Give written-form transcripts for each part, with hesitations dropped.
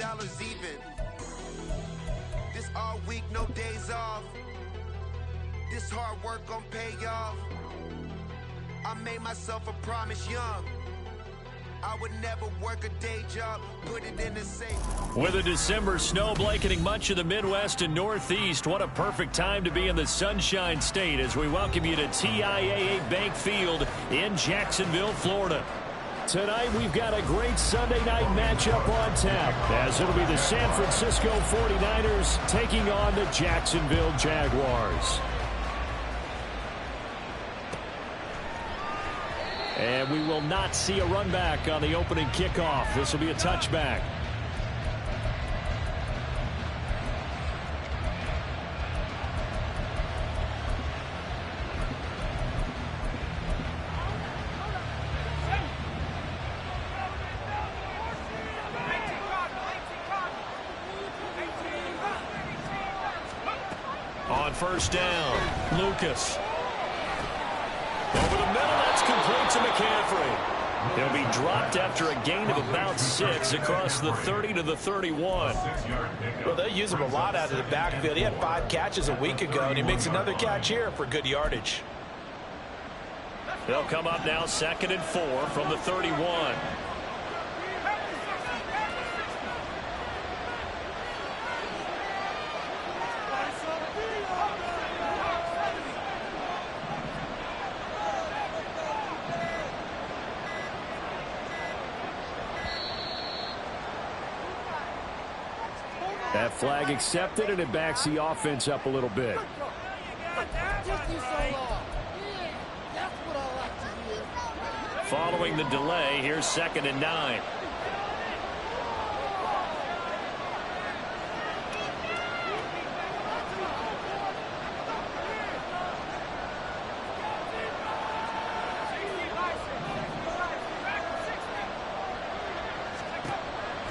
dollars even. This all week, no days off. This hard work gon' pay off. I made myself a promise young. I would never work a day job, put it in the safe. With a December snow blanketing much of the Midwest and Northeast, what a perfect time to be in the Sunshine State as we welcome you to TIAA Bank Field in Jacksonville, Florida. Tonight we've got a great Sunday night matchup on tap as it'll be the San Francisco 49ers taking on the Jacksonville Jaguars. And we will not see a run back on the opening kickoff. This will be a touchback. On first down, Lucas. Over the middle, that's complete to McCaffrey. He'll be dropped after a gain of about 6 across the 30 to the 31. Well, they use him a lot out of the backfield. He had 5 catches a week ago, and he makes another catch here for good yardage. They'll come up now 2nd and 4 from the 31. That flag accepted, and it backs the offense up a little bit. Following the delay, here's 2nd and 9.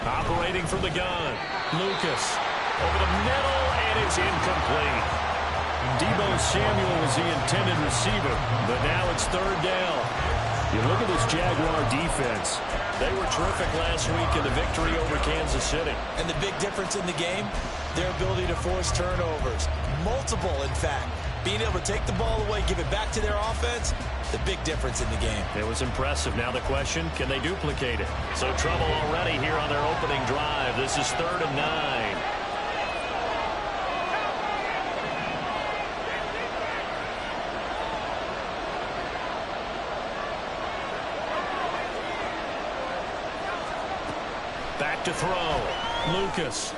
Operating from the gun. Lucas over the middle, and it's incomplete. Deebo Samuel was the intended receiver, but now it's 3rd down. You look at this Jaguar defense. They were terrific last week in the victory over Kansas City. And the big difference in the game, their ability to force turnovers. Multiple, in fact. Being able to take the ball away, give it back to their offense, the big difference in the game. It was impressive. Now the question, can they duplicate it? So trouble already here on their opening drive. This is 3rd and 9. Back to throw. Lucas.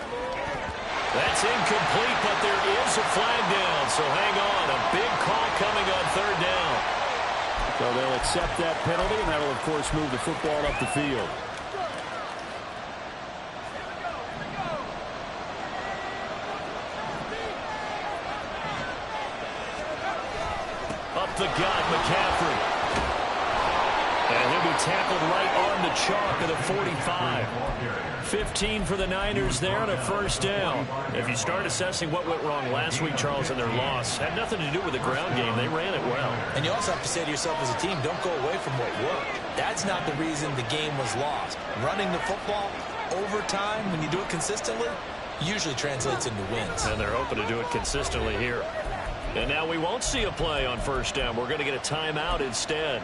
That's incomplete, but there is a flag down, so hang on. A big call coming on 3rd down. So they'll accept that penalty, and that'll, of course, move the football up the field. Up the gut, McCaffrey. And he'll be tackled right on the chalk of the 45. 15 for the Niners there and a 1st down. If you start assessing what went wrong last week, Charles, in their loss, had nothing to do with the ground game. They ran it well. And you also have to say to yourself as a team, don't go away from what worked. That's not the reason the game was lost. Running the football over time, when you do it consistently, usually translates into wins. And they're hoping to do it consistently here. And now we won't see a play on 1st down. We're going to get a timeout instead.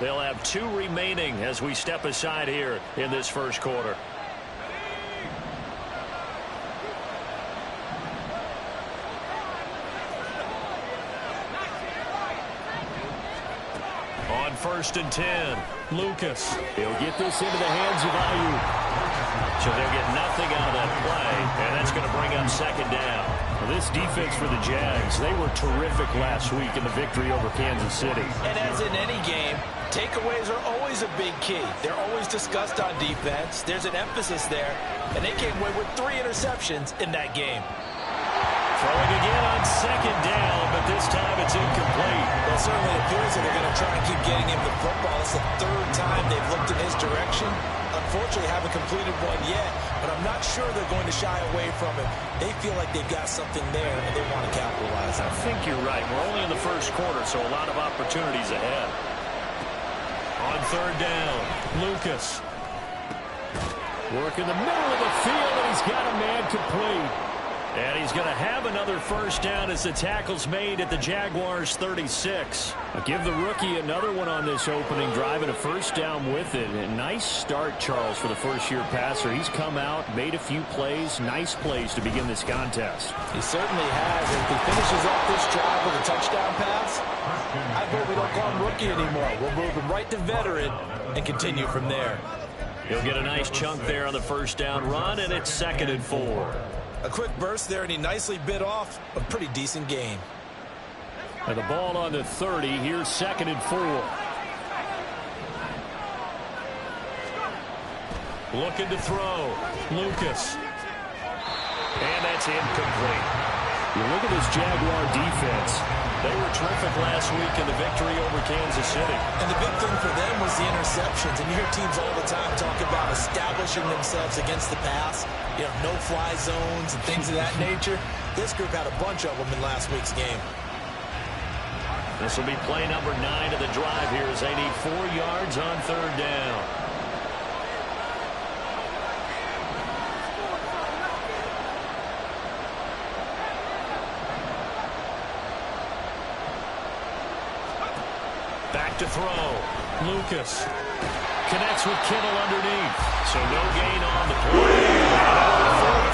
They'll have 2 remaining as we step aside here in this 1st quarter. On 1st and 10, Lucas. He'll get this into the hands of Ayuk. So they'll get nothing out of that play, and that's going to bring up 2nd down. Well, this defense for the Jags, they were terrific last week in the victory over Kansas City. And as in any game, takeaways are always a big key. They're always discussed on defense. There's an emphasis there, and they came away with 3 interceptions in that game. Throwing again on 2nd down, but this time it's incomplete. Well, certainly it appears that they're going to try and keep getting him the football. It's the 3rd time they've looked in his direction. Unfortunately, haven't completed one yet, but I'm not sure they're going to shy away from it. They feel like they've got something there, and they want to capitalize on it. I think you're right. We're only in the 1st quarter, so a lot of opportunities ahead. On 3rd down, Lucas. Working the middle of the field, and he's got a man complete. And he's going to have another first down as the tackle's made at the Jaguars' 36. Give the rookie another one on this opening drive and a first down with it. A nice start, Charles, for the first-year passer. He's come out, made a few plays, nice plays to begin this contest. He certainly has. And if he finishes up this drive with a touchdown pass, I vote we don't call him rookie anymore. We'll move him right to veteran and continue from there. He'll get a nice chunk there on the first down run, and it's 2nd and 4. A quick burst there, and he nicely bit off a pretty decent gain. And the ball on the 30. Here's 2nd and 4. Looking to throw. Lucas. And that's incomplete. You look at this Jaguar defense. They were terrific last week in the victory over Kansas City. And the big thing for them was the interceptions. And you hear teams all the time talk about establishing themselves against the pass. You know, no-fly zones and things of that nature. This group had a bunch of them in last week's game. This will be play number 9 of the drive here as they need 4 yards on 3rd down. Back to throw. Lucas connects with Kittle underneath. So no gain on the play.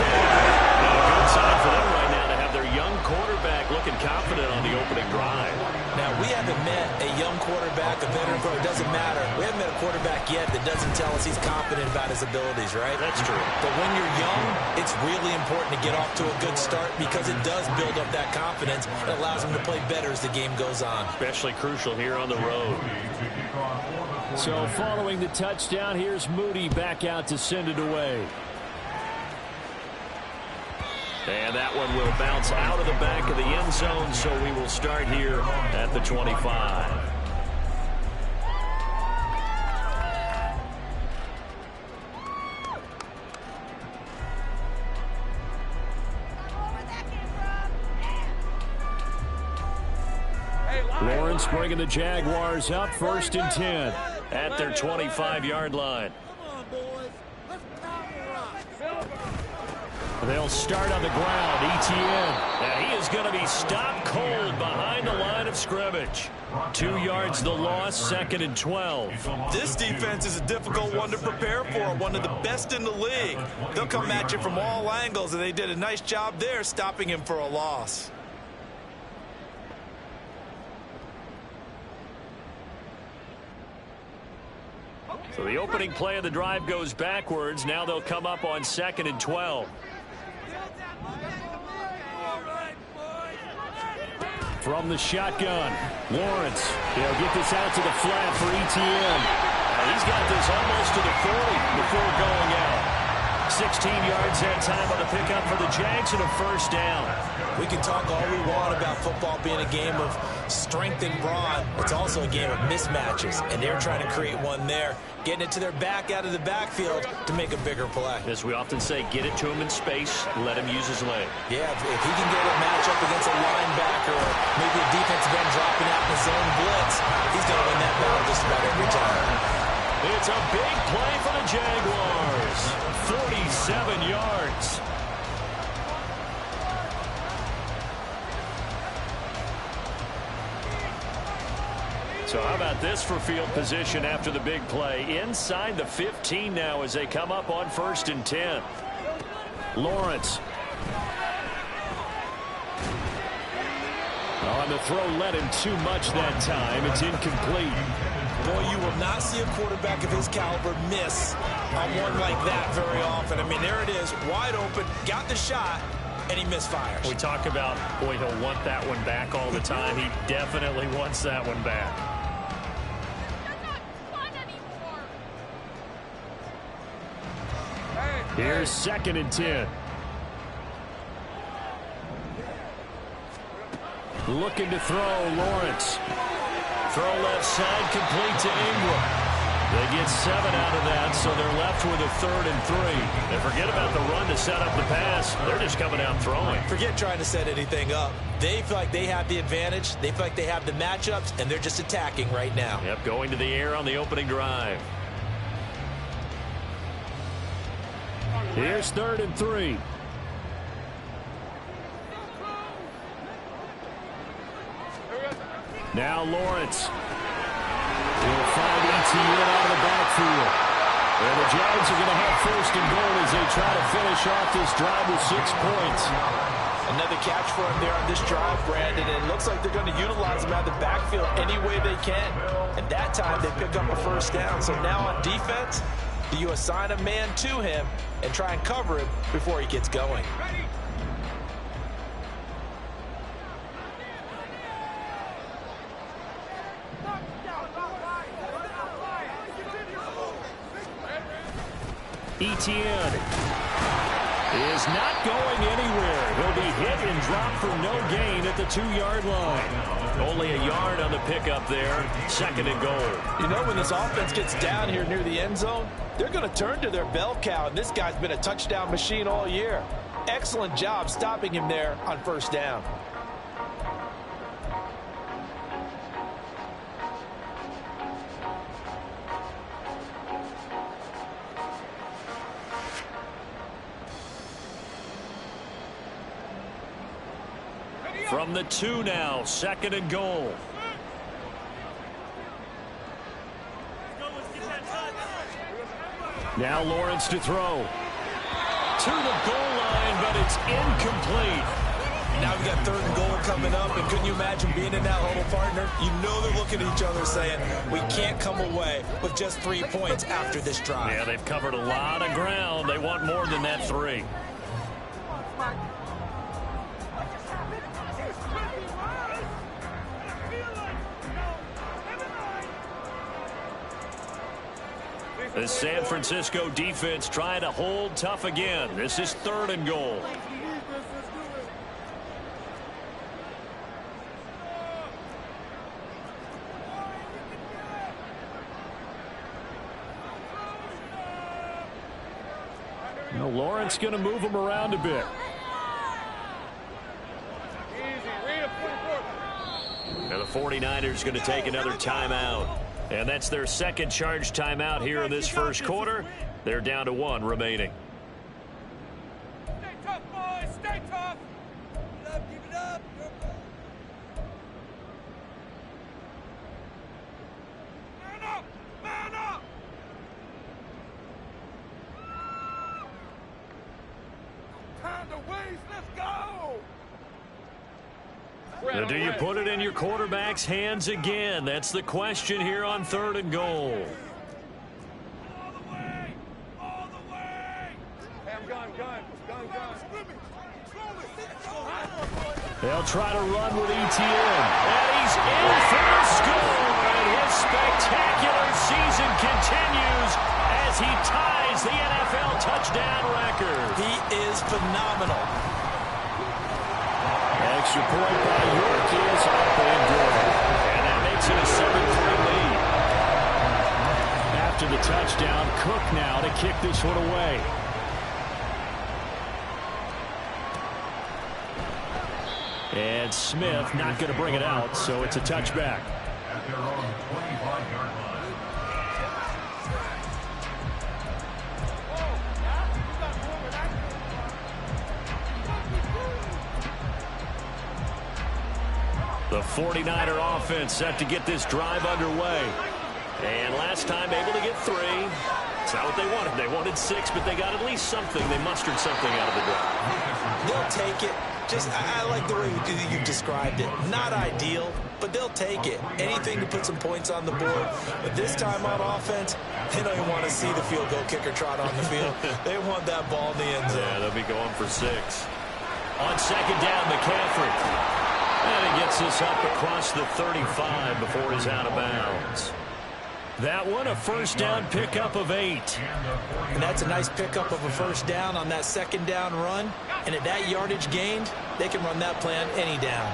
And a good sign for them right now to have their young quarterback looking confident on the opening drive. Now, we haven't met a young quarterback, a veteran quarterback. It doesn't matter. We haven't met a quarterback yet that doesn't tell us he's confident about his abilities, right? That's true. But when you're young, it's really important to get off to a good start because it does build up that confidence. It allows him to play better as the game goes on. Especially crucial here on the road. So following the touchdown, here's Moody back out to send it away. And that one will bounce out of the back of the end zone, so we will start here at the 25. Lawrence bringing the Jaguars up 1st and 10 at their 25-yard line. They'll start on the ground. ETN. And he is going to be stopped cold behind the line of scrimmage. 2 yards the loss, 2nd and 12. This defense is a difficult one to prepare for, one of the best in the league. They'll come at you from all angles, and they did a nice job there stopping him for a loss. So the opening play of the drive goes backwards. Now they'll come up on 2nd and 12. From the shotgun, Lawrence. He'll get this out to the flat for ETN. He's got this almost to the 40 before going out. 16 yards that time on the pickup for the Jags and a first down. We can talk all we want about football being a game of strength and brawn. It's also a game of mismatches, and they're trying to create one there, getting it to their back out of the backfield to make a bigger play. As we often say, get it to him in space, let him use his leg. Yeah, if he can get a matchup against a linebacker or maybe a defensive end dropping out in the zone blitz, he's going to win that battle just about every time. It's a big play for the Jaguars. 47 yards. So how about this for field position after the big play? Inside the 15 now as they come up on 1st and 10. Lawrence. On the throw, led him too much that time. It's incomplete. Boy, you will not see a quarterback of his caliber miss on one like that very often. I mean, there it is, wide open, got the shot, and he misfires. We talk about, boy, he'll want that one back all the time. He definitely wants that one back. Here's 2nd and 10. Looking to throw, Lawrence. Throw left side, complete to Ingram. They get 7 out of that, so they're left with a 3rd and 3. And forget about the run to set up the pass. They're just coming out throwing. Forget trying to set anything up. They feel like they have the advantage. They feel like they have the matchups, and they're just attacking right now. Yep, going to the air on the opening drive. Here's 3rd and 3. Now Lawrence. He'll find ETN out of the backfield. And the Giants are going to have 1st and goal as they try to finish off this drive with 6 points. Another catch for him there on this drive, Brandon. And it looks like they're going to utilize him out of the backfield any way they can. And that time they pick up a 1st down. So now on defense, you assign a man to him and try and cover him before he gets going. ETN is not going anywhere. He'll be hit and dropped for no gain at the 2-yard line. Only a yard on the pickup there. 2nd and goal. You know, when this offense gets down here near the end zone, they're going to turn to their bell cow, and this guy's been a touchdown machine all year. Excellent job stopping him there on 1st down. From the 2 now, 2nd and goal. Now Lawrence to throw. To the goal line, but it's incomplete. Now we got 3rd and goal coming up, and couldn't you imagine being in that huddle, partner? You know they're looking at each other saying, we can't come away with just 3 points after this drive. Yeah, they've covered a lot of ground. They want more than that 3. The San Francisco defense trying to hold tough again. This is 3rd and goal. Now Lawrence going to move him around a bit. Now the 49ers going to take another timeout. And that's their 2nd charge timeout here in this 1st quarter. They're down to 1 remaining. Stay tough, boys. Stay tough. Keep it up. Keep it up. Man up. Man up. Time to waste. Let's go. Now, do you put it in your quarterback's hands again? That's the question here on 3rd and goal. All the way. All the way. Hey, I'm gun. They'll try to run with ETN. And he's in for the score. And his spectacular season continues as he ties the NFL touchdown record. He is phenomenal. Extra point by York is up and good. And that makes it a 7-3 lead. After the touchdown, Cook now to kick this one away. And Smith not going to bring it out, so it's a touchback. At their own 25-yard line. The 49er offense set to get this drive underway. And last time able to get 3. It's not what they wanted. They wanted 6, but they got at least something. They mustered something out of the drive. They'll take it. I like the way you've described it. Not ideal, but they'll take it. Anything to put some points on the board. But this time on offense, they don't even want to see the field goal kicker trot on the field. They want that ball in the end zone. Yeah, they'll be going for 6. On 2nd down, McCaffrey. And he gets this up across the 35 before he's out of bounds. That one, a 1st down pickup of 8. And that's a nice pickup of a 1st down on that 2nd down run. And at that yardage gained, they can run that plan any down.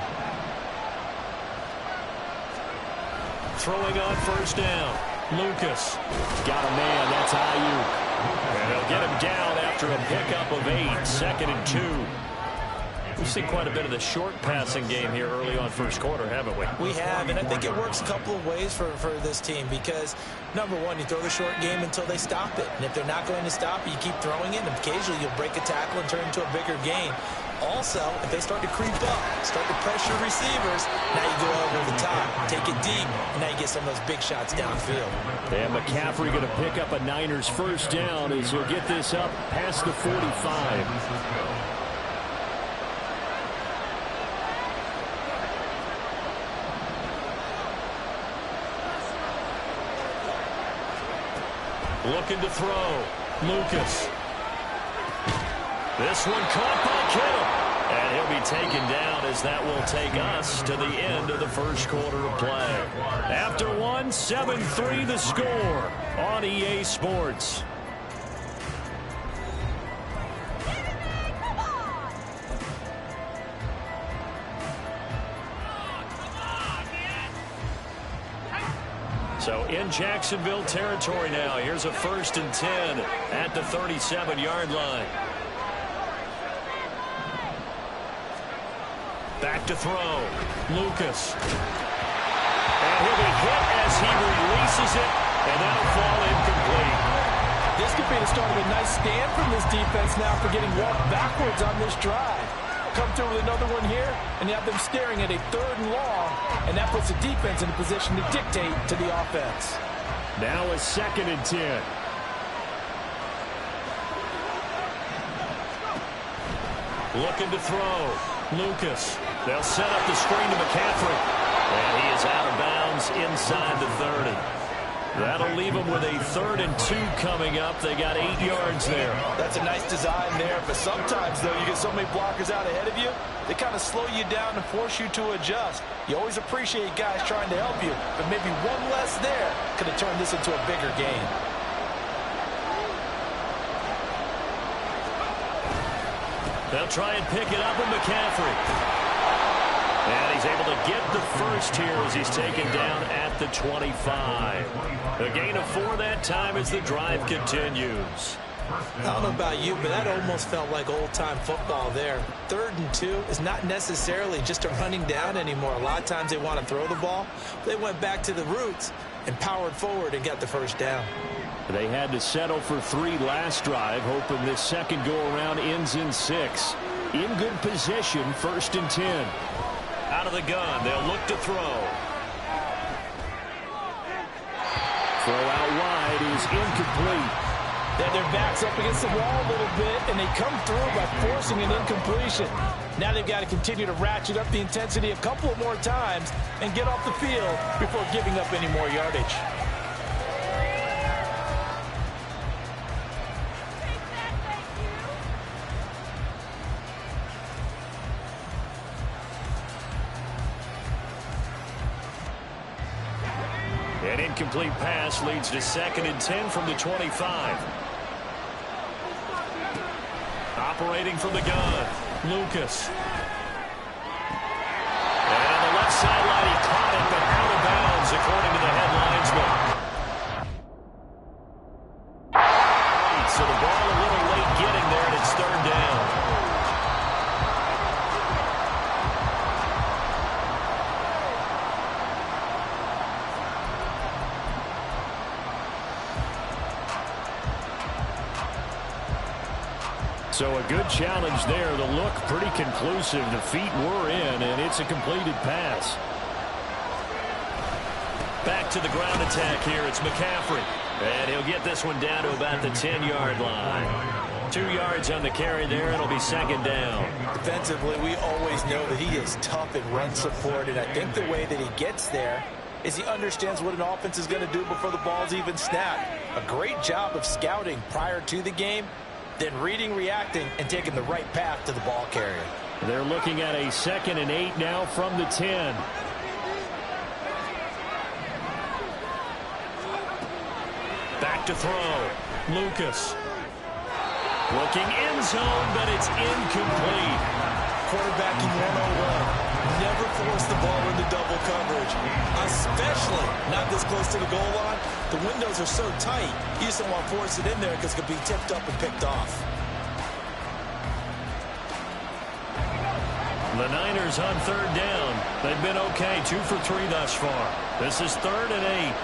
Throwing on 1st down. Lucas. Got a man. That's Ayuk. And they'll get him down after a pickup of 8. 2nd and 2. We've seen quite a bit of the short passing game here early on first quarter, haven't we? We have, and I think it works a couple of ways for this team because, number one, you throw the short game until they stop it. And if they're not going to stop it, you keep throwing it, and occasionally you'll break a tackle and turn it into a bigger gain. Also, if they start to creep up, start to pressure receivers, now you go over the top, take it deep, and now you get some of those big shots downfield. And McCaffrey going to pick up a Niners first down as he'll get this up past the 45. Looking to throw. Lucas. This one caught by Kittle. And he'll be taken down as that will take us to the end of the first quarter of play. After one, 7-3 the score on EA Sports. So in Jacksonville territory now. Here's a 1st and 10 at the 37-yard line. Back to throw. Lucas. And he'll be hit as he releases it, and that'll fall incomplete. This could be the start of a nice stand from this defense now for getting walked backwards on this drive. Come through with another one here, and you have them staring at a 3rd and long, and that puts the defense in a position to dictate to the offense. Now a 2nd and 10. Looking to throw. Lucas. They'll set up the screen to McCaffrey. And he is out of bounds inside the 30. That'll leave them with a 3rd and 2 coming up. They got 8 yards there. That's a nice design there, but sometimes, though, you get so many blockers out ahead of you, they kind of slow you down and force you to adjust. You always appreciate guys trying to help you, but maybe one less there could have turned this into a bigger game. They'll try and pick it up with McCaffrey. And he's able to get the first here as he's taken down at the 25. A gain of 4 that time as the drive continues. I don't know about you, but that almost felt like old-time football there. 3rd and 2 is not necessarily just a running down anymore. A lot of times they want to throw the ball. They went back to the roots and powered forward and got the first down. They had to settle for 3 last drive, hoping this second go-around ends in 6. In good position, 1st and 10. Out of the gun, they'll look to throw. Throw out wide is incomplete. Then their back's up against the wall a little bit, and they come through by forcing an incompletion. Now they've got to continue to ratchet up the intensity a couple of more times and get off the field before giving up any more yardage. An incomplete pass leads to 2nd and 10 from the 25. Operating from the gun, Lucas. And on the left sideline, he caught it, but out of bounds, according to the head linesman. So the ball a little late getting there, and it's 3rd down. So a good challenge there. The look pretty conclusive. The feet were in, and it's a completed pass. Back to the ground attack here. It's McCaffrey. And he'll get this one down to about the 10-yard line. 2 yards on the carry there. It'll be 2nd down. Defensively, we always know that he is tough in run support, and I think the way that he gets there is he understands what an offense is going to do before the ball's even snapped. A great job of scouting prior to the game, then reading, reacting, and taking the right path to the ball carrier. They're looking at a 2nd and 8 now from the 10. Back to throw. Lucas. Looking end zone, but it's incomplete. Quarterbacking 101. Never force the ball into double coverage, especially not this close to the goal line. The windows are so tight, you just don't want to force it in there because it could be tipped up and picked off. The Niners on third down. They've been okay, 2 for 3 thus far. This is 3rd and 8.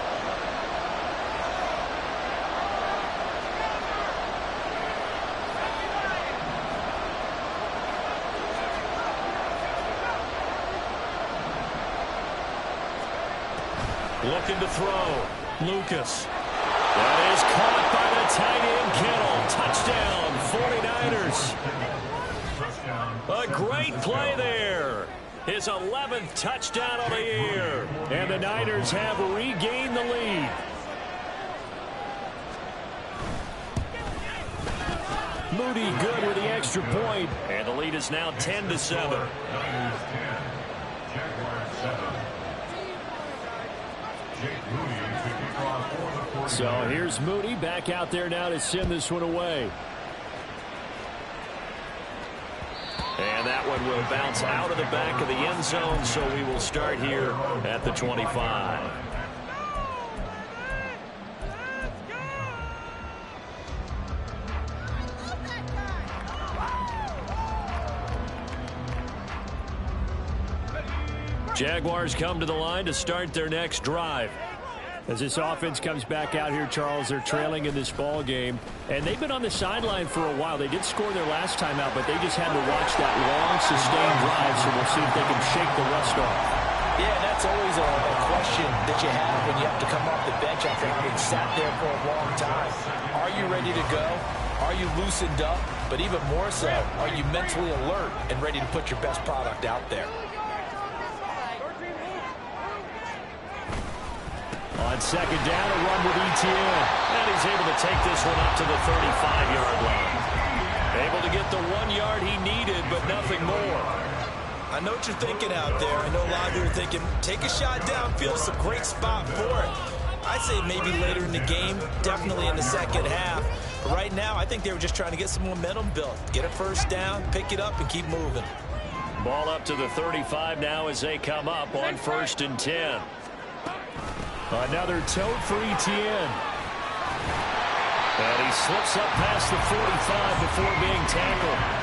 Looking to throw. Lucas. That is caught by the tight end Kittle. Touchdown, 49ers. A great play there. His 11th touchdown of the year. And the Niners have regained the lead. Moody good with the extra point. And the lead is now 10-7. Niners 10, Jaguars 7. So here's Moody back out there now to send this one away. And that one will bounce out of the back of the end zone, so we will start here at the 25. Jaguars come to the line to start their next drive. As this offense comes back out here, Charles, they're trailing in this ball game, and they've been on the sideline for a while. They did score their last time out, but they just had to watch that long, sustained drive, so we'll see if they can shake the rust off. Yeah, that's always a question that you have when you have to come off the bench after having sat there for a long time. Are you ready to go? Are you loosened up? But even more so, are you mentally alert and ready to put your best product out there? On second down, a run with Etienne. And he's able to take this one up to the 35-yard line. Able to get the 1 yard he needed, but nothing more. I know what you're thinking out there. I know a lot of you are thinking, take a shot downfield. It's a great spot for it. I'd say maybe later in the game, definitely in the second half. But right now, I think they were just trying to get some momentum built. Get a first down, pick it up, and keep moving. Ball up to the 35 now as they come up on 1st and 10. Another tote for Etienne. And he slips up past the 45 before being tackled.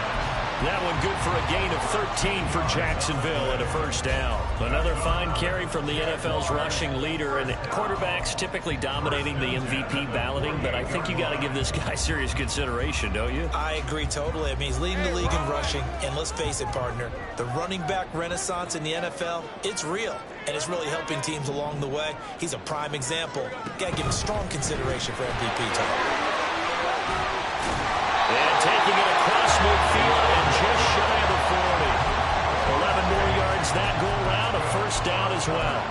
That one good for a gain of 13 for Jacksonville and a first down. Another fine carry from the NFL's rushing leader, and quarterbacks typically dominating the MVP balloting, but I think you got to give this guy serious consideration, don't you? I agree totally. I mean, he's leading the league in rushing, and let's face it, partner, the running back renaissance in the NFL, it's real, and it's really helping teams along the way. He's a prime example. Got to give him strong consideration for MVP time. And taking it across midfield and just shy of the 40. 11 more yards that go around, a first down as well.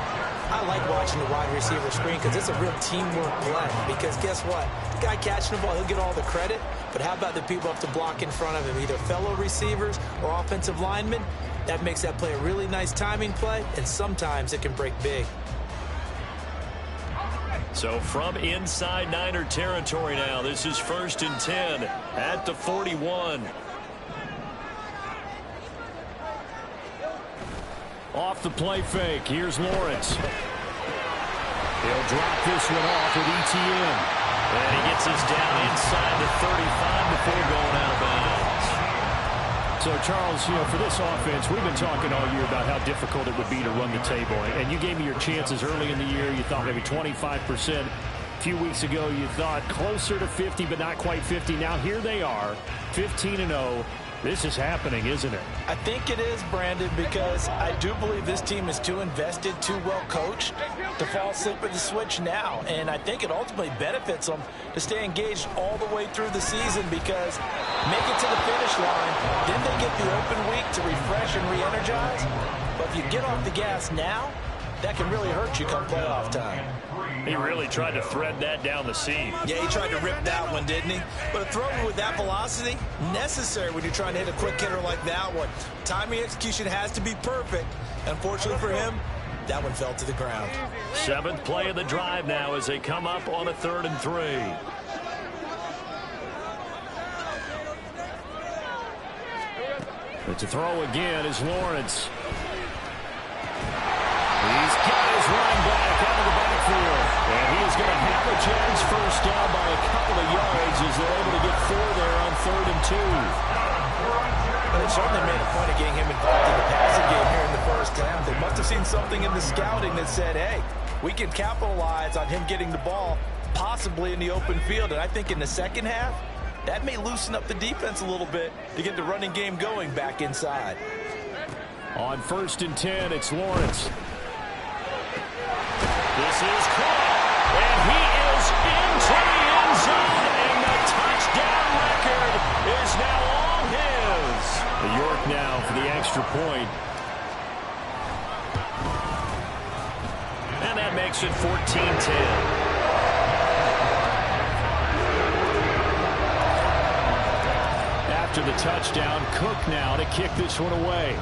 I like watching the wide receiver screen because it's a real teamwork play. Because guess what? The guy catching the ball, he'll get all the credit. But how about the people up to block in front of him, either fellow receivers or offensive linemen? That makes that play a really nice timing play, and sometimes it can break big. So from inside Niner territory now, this is 1st and 10 at the 41. Off the play fake, here's Lawrence. He'll drop this one off with Etienne. And he gets us down inside the 35 before going out of bounds. So, Charles, you know, for this offense, we've been talking all year about how difficult it would be to run the table. And you gave me your chances early in the year. You thought maybe 25%. A few weeks ago, you thought closer to 50, but not quite 50. Now, here they are, 15-0. This is happening, isn't it? I think it is, Brandon, because I do believe this team is too invested, too well coached to fall asleep at the switch now. And I think it ultimately benefits them to stay engaged all the way through the season because make it to the finish line, then they get the open week to refresh and re-energize. But if you get off the gas now, that can really hurt you come playoff time. He really tried to thread that down the seam. Yeah, he tried to rip that one, didn't he? But a throw with that velocity, necessary when you're trying to hit a quick hitter like that one. Timing execution has to be perfect. Unfortunately for him, that one fell to the ground. 7th play of the drive now as they come up on a 3rd and 3. But to throw again is Lawrence. He's got his running back out of the backfield. And he is going to have a chance first down by a couple of yards as they're able to get 4 there on 3rd and 2. Well, they certainly made a point of getting him involved in the passing game here in the first half. They must have seen something in the scouting that said, hey, we can capitalize on him getting the ball possibly in the open field. And I think in the second half, that may loosen up the defense a little bit to get the running game going back inside. On 1st and 10, it's Lawrence. This is caught, and he is into the end zone, and the touchdown record is now all his. York now for the extra point. And that makes it 14-10. After the touchdown, Cook now to kick this one away.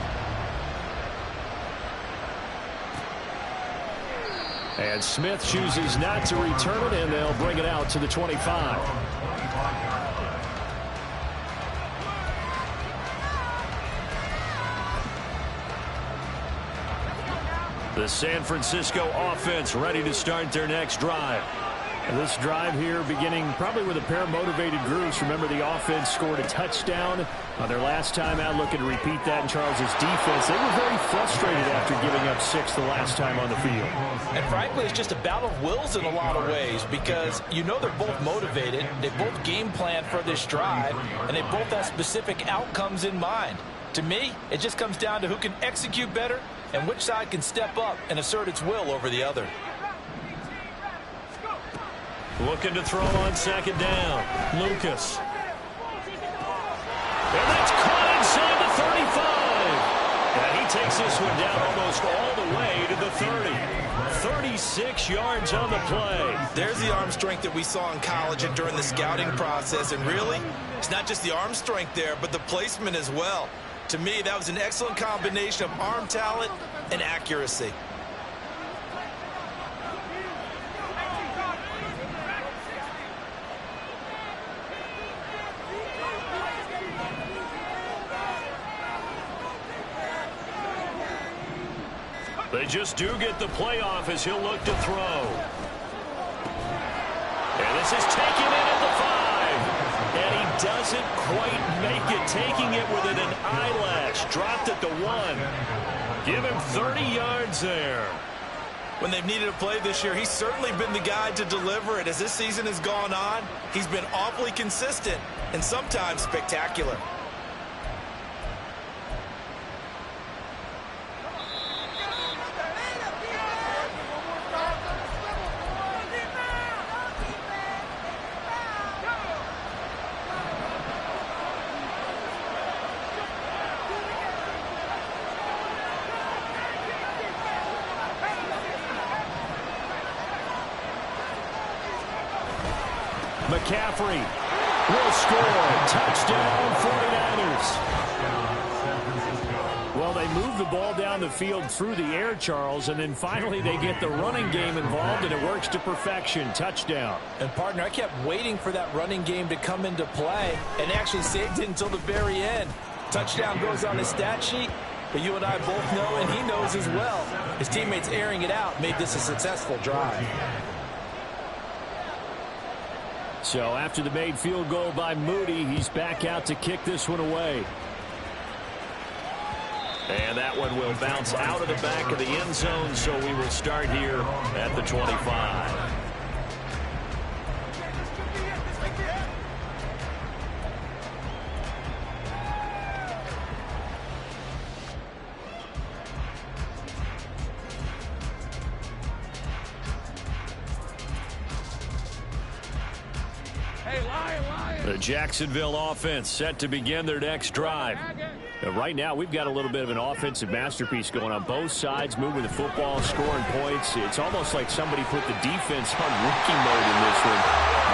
And Smith chooses not to return it, and they'll bring it out to the 25. The San Francisco offense ready to start their next drive. And this drive here beginning probably with a pair of motivated groups. Remember, the offense scored a touchdown on their last time out, looking to repeat that in Charles's defense. They were very frustrated after giving up 6 the last time on the field. And frankly, it's just a battle of wills in a lot of ways because you know they're both motivated. They both game plan for this drive, and they both have specific outcomes in mind. To me, it just comes down to who can execute better and which side can step up and assert its will over the other. Looking to throw on 2nd down. Lucas. And that's caught inside the 35. And he takes this one down almost all the way to the 30. 36 yards on the play. There's the arm strength that we saw in college and during the scouting process. And really, it's not just the arm strength there, but the placement as well. To me, that was an excellent combination of arm talent and accuracy. They just do get the playoff as he'll look to throw. And this is taken in at the 5. And he doesn't quite make it, taking it within an eyelash. Dropped at the 1. Give him 30 yards there. When they've needed a play this year, he's certainly been the guy to deliver it. As this season has gone on, he's been awfully consistent and sometimes spectacular. McCaffrey will score. Touchdown, 49ers. Well, they move the ball down the field through the air, Charles, and then finally they get the running game involved, and it works to perfection. Touchdown. And, partner, I kept waiting for that running game to come into play and actually saved it until the very end. Touchdown goes on his stat sheet, but you and I both know, and he knows as well, his teammates airing it out made this a successful drive. So after the made field goal by Moody, he's back out to kick this one away. And that one will bounce out of the back of the end zone, so we will start here at the 25. The Jacksonville offense set to begin their next drive. Right now, we've got a little bit of an offensive masterpiece going on. Both sides moving the football, scoring points. It's almost like somebody put the defense on rookie mode in this one.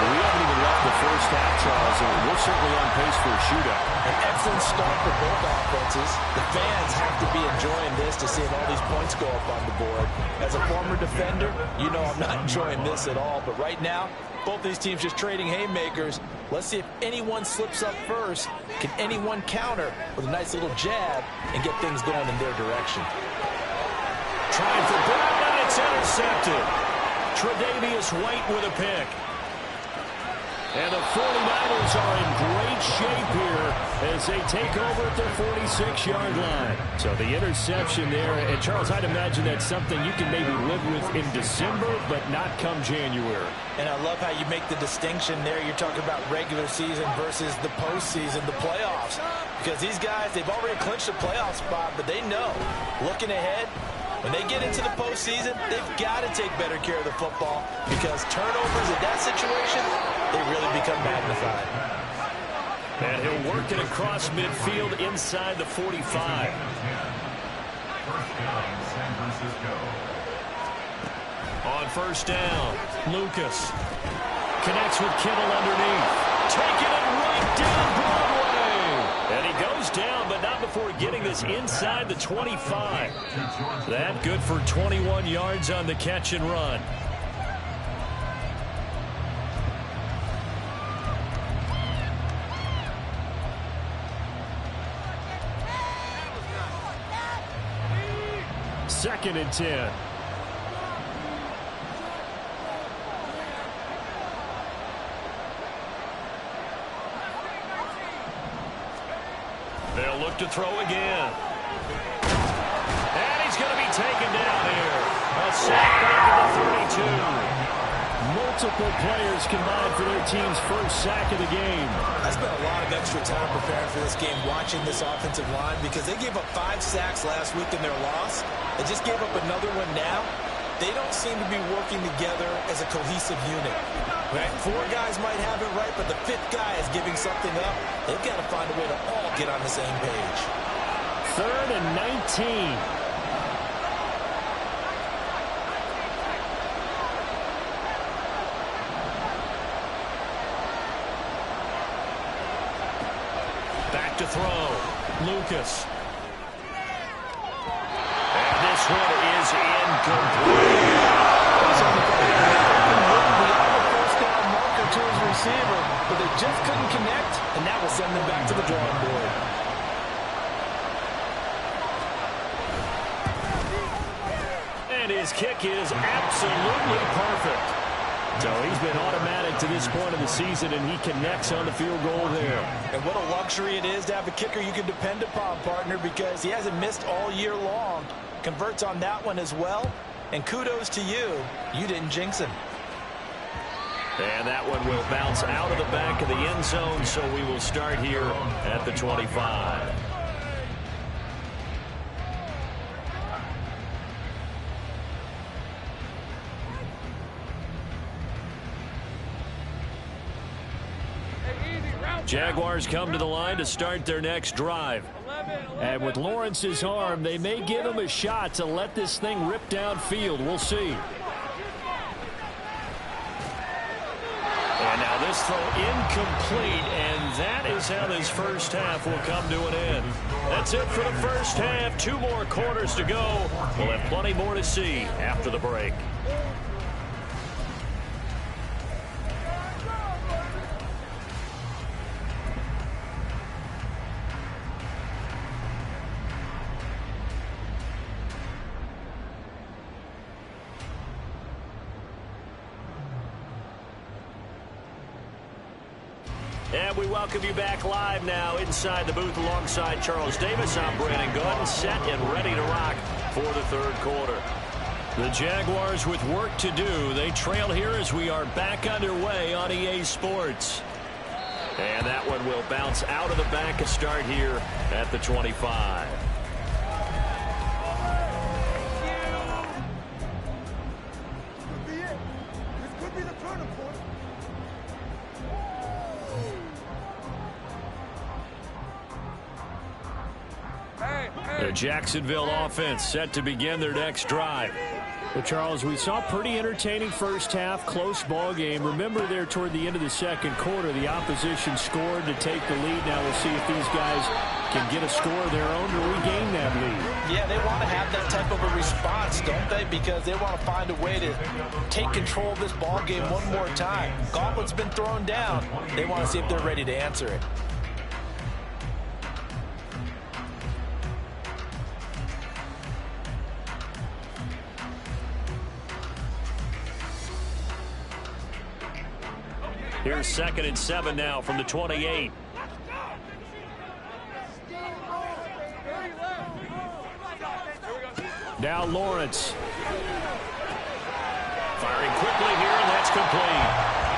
We haven't even left the first half, Charles, and we're certainly on pace for a shootout. An excellent start for both offenses. The fans have to be enjoying this to see all these points go up on the board. As a former defender, you know I'm not enjoying this at all. But right now, both these teams just trading haymakers. Let's see if anyone slips up first. Can anyone counter with a nice little jab and get things going in their direction? Trying for Brown, and it's intercepted. Tre'Davious White with a pick. And the 49ers are in great shape here as they take over at their 46-yard line. So the interception there, and Charles, I'd imagine that's something you can maybe live with in December, but not come January. And I love how you make the distinction there. You're talking about regular season versus the postseason, the playoffs. Because these guys, they've already clinched a playoff spot, but they know, looking ahead, when they get into the postseason, they've got to take better care of the football because turnovers in that situation, they really become magnified. And he'll work it across midfield inside the 45. First down, San Francisco. On first down, Lucas connects with Kittle underneath. Taking it right down Broadway. And he goes down, but not before getting this inside the 25. That good for 21 yards on the catch and run. Second and 10. They'll look to throw again. And he's going to be taken down here. A sack back at the 32. Multiple players combined for their team's first sack of the game. I spent a lot of extra time preparing for this game, watching this offensive line, because they gave up 5 sacks last week in their loss. They just gave up another one now. They don't seem to be working together as a cohesive unit. Right? 4 guys might have it right, but the 5th guy is giving something up. They've got to find a way to all get on the same page. 3rd and 19. Back to throw. Lucas. And this one is incomplete. To his receiver, but they just couldn't connect, and that will send them back to the drawing board. And his kick is absolutely perfect. So he's been automatic to this point of the season, and he connects on the field goal there. And what a luxury it is to have a kicker you can depend upon, partner, because he hasn't missed all year long. Converts on that one as well, and kudos to you. You didn't jinx him. And that one will bounce out of the back of the end zone, so we will start here at the 25. Jaguars come to the line to start their next drive. And with Lawrence's arm, they may give him a shot to let this thing rip downfield. We'll see. And now this throw incomplete, and that is how this first half will come to an end. That's it for the first half. 2 more quarters to go. We'll have plenty more to see after the break. And we welcome you back live now inside the booth alongside Charles Davis. I'm Brandon Gaudin, set and ready to rock for the third quarter. The Jaguars with work to do. They trail here as we are back underway on EA Sports. And that one will bounce out of the back and start here at the 25. The Jacksonville offense set to begin their next drive. Well, Charles, we saw a pretty entertaining first half, close ball game. Remember there toward the end of the second quarter, the opposition scored to take the lead. Now we'll see if these guys can get a score of their own to regain that lead. Yeah, they want to have that type of a response, don't they? Because they want to find a way to take control of this ball game one more time. Gauntlet's been thrown down. They want to see if they're ready to answer it. Here's 2nd and 7 now from the 28. Now Lawrence. Firing quickly here, and that's complete.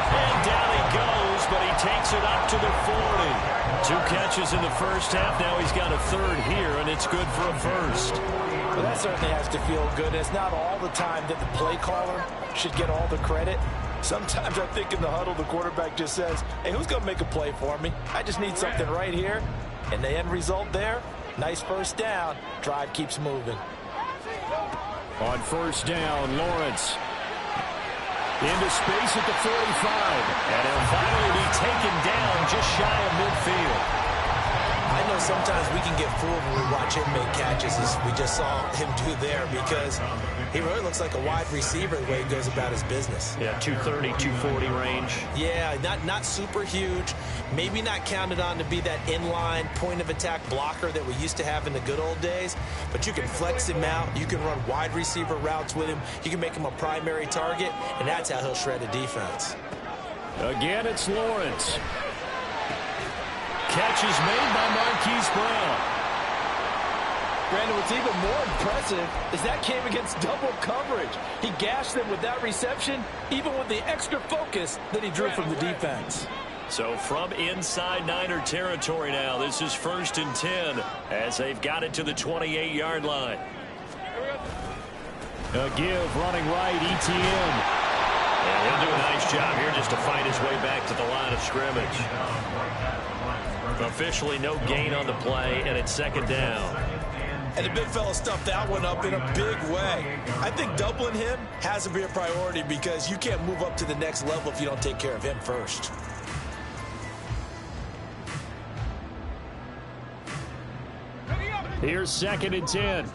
And down he goes, but he takes it up to the 40. 2 catches in the first half. Now he's got a 3rd here, and it's good for a first. Well, that certainly has to feel good. It's not all the time that the play caller should get all the credit. Sometimes I think in the huddle, the quarterback just says, hey, who's going to make a play for me? I just need something right here. And the end result there, nice first down. Drive keeps moving. On first down, Lawrence. Into space at the 45. And he'll finally be taken down just shy of midfield. I know sometimes we can get fooled when we watch him make catches, as we just saw him do there, because he really looks like a wide receiver the way he goes about his business. Yeah, 230, 240 range. Yeah, not super huge. Maybe not counted on to be that inline point-of-attack blocker that we used to have in the good old days, but you can flex him out. You can run wide receiver routes with him. You can make him a primary target, and that's how he'll shred a defense. Again, it's Lawrence. Catch is made by Marquise Brown. Brandon, what's even more impressive is that came against double coverage. He gashed them with that reception, even with the extra focus that he drew from the defense. So from inside Niner territory now, this is 1st and 10 as they've got it to the 28-yard line. A give running right, Etienne. And he'll do a nice job here just to fight his way back to the line of scrimmage. Officially no gain on the play, and it's 2nd down. And the big fella stuffed that one up in a big way. I think doubling him has to be a priority because you can't move up to the next level if you don't take care of him first. Here's 2nd and 10.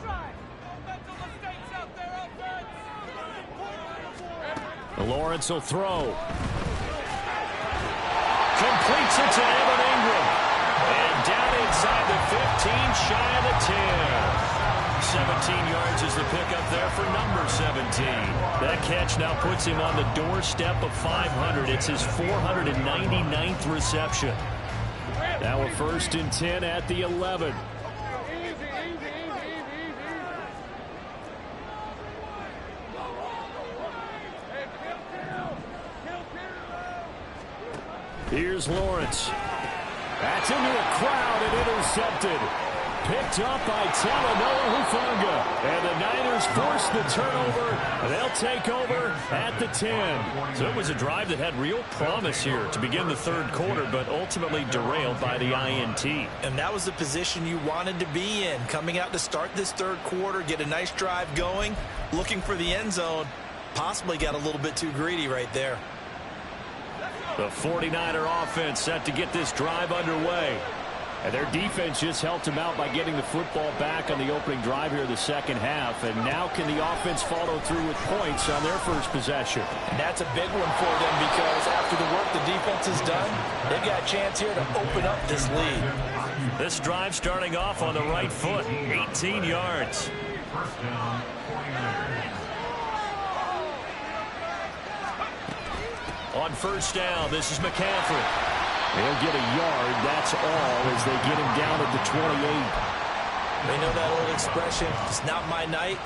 Lawrence will throw. Completes it to Evan Ingram. And down inside the 15, shy of the 10. 17 yards is the pickup there for number 17. That catch now puts him on the doorstep of 500. It's his 499th reception. Now a 1st and 10 at the 11. Here's Lawrence. That's into a crowd and intercepted. Picked up by Talanoa Hufanga. And the Niners force the turnover. And they'll take over at the 10. So it was a drive that had real promise here to begin the 3rd quarter, but ultimately derailed by the INT. And that was the position you wanted to be in. Coming out to start this 3rd quarter, get a nice drive going, looking for the end zone. Possibly got a little bit too greedy right there. The 49er offense set to get this drive underway. And their defense just helped them out by getting the football back on the opening drive here in the 2nd half. And now can the offense follow through with points on their first possession? And that's a big one for them because after the work the defense has done, they've got a chance here to open up this lead. This drive starting off on the right foot, 18 yards. First down, 49ers. On first down, this is McCaffrey. He'll get a yard, that's all, as they get him down at the 28. They know that old expression, it's not my night.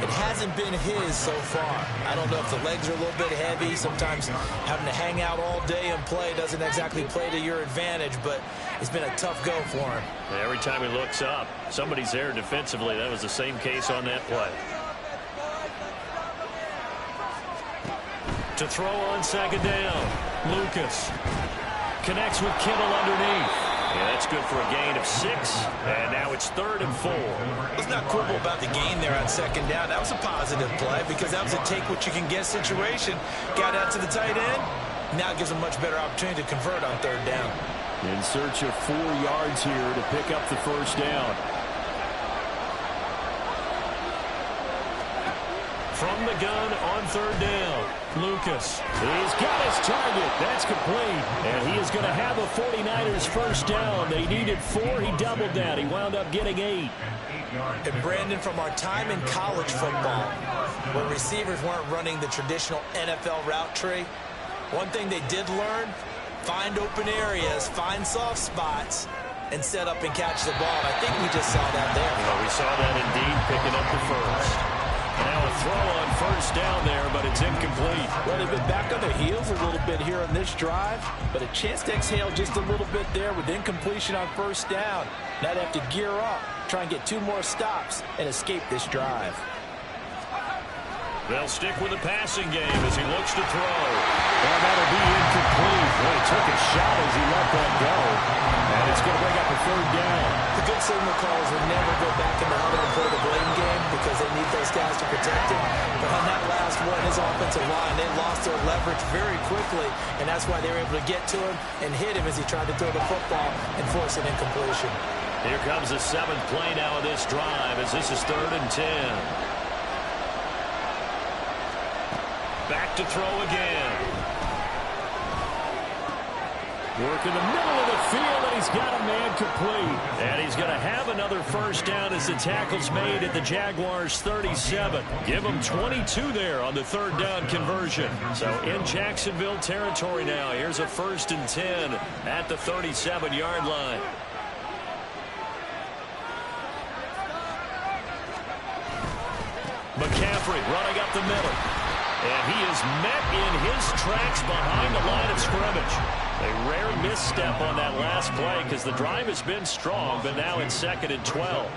It hasn't been his so far. I don't know if the legs are a little bit heavy. Sometimes having to hang out all day and play doesn't exactly play to your advantage, but it's been a tough go for him. Every time he looks up, somebody's there defensively. That was the same case on that play. To throw on 2nd down, Lucas connects with Kittle underneath. Yeah, that's good for a gain of 6, and now it's 3rd and 4. It's not quibble about the gain there on 2nd down. That was a positive play because that was a take-what-you-can-get situation. Got out to the tight end. Now it gives a much better opportunity to convert on 3rd down. In search of 4 yards here to pick up the first down. From the gun on 3rd down, Lucas. He's got his target. That's complete. And he is going to have a 49ers first down. They needed 4. He doubled that. He wound up getting 8. And Brandon, from our time in college football, where receivers weren't running the traditional NFL route tree, One thing they did learn, find open areas, find soft spots, and set up and catch the ball. And I think we just saw that there. Well, we saw that indeed, picking up the first. Now a throw on first down there, but it's incomplete. Well, they've been back on their heels a little bit here on this drive, but a chance to exhale just a little bit there with incompletion on first down. Now they have to gear up, try and get 2 more stops, and escape this drive. They'll stick with the passing game as he looks to throw. And that'll be incomplete. Well, he took a shot as he let that go. And it's going to bring up a 3rd down. The good signal calls will never go back in the huddle and play the blame game because they need those guys to protect him. But on that last one, his offensive line, they lost their leverage very quickly, and that's why they were able to get to him and hit him as he tried to throw the football and force an incompletion. Here comes the 7th play now of this drive as this is 3rd and 10. Back to throw again. Work in the middle of the field, and he's got a man complete. And he's going to have another first down as the tackle's made at the Jaguars' 37. Give him 22 there on the 3rd down conversion. So in Jacksonville territory now. Here's a 1st and 10 at the 37-yard line. McCaffrey running up the middle. And he is met in his tracks behind the line of scrimmage. A rare misstep on that last play because the drive has been strong, but now it's 2nd and 12.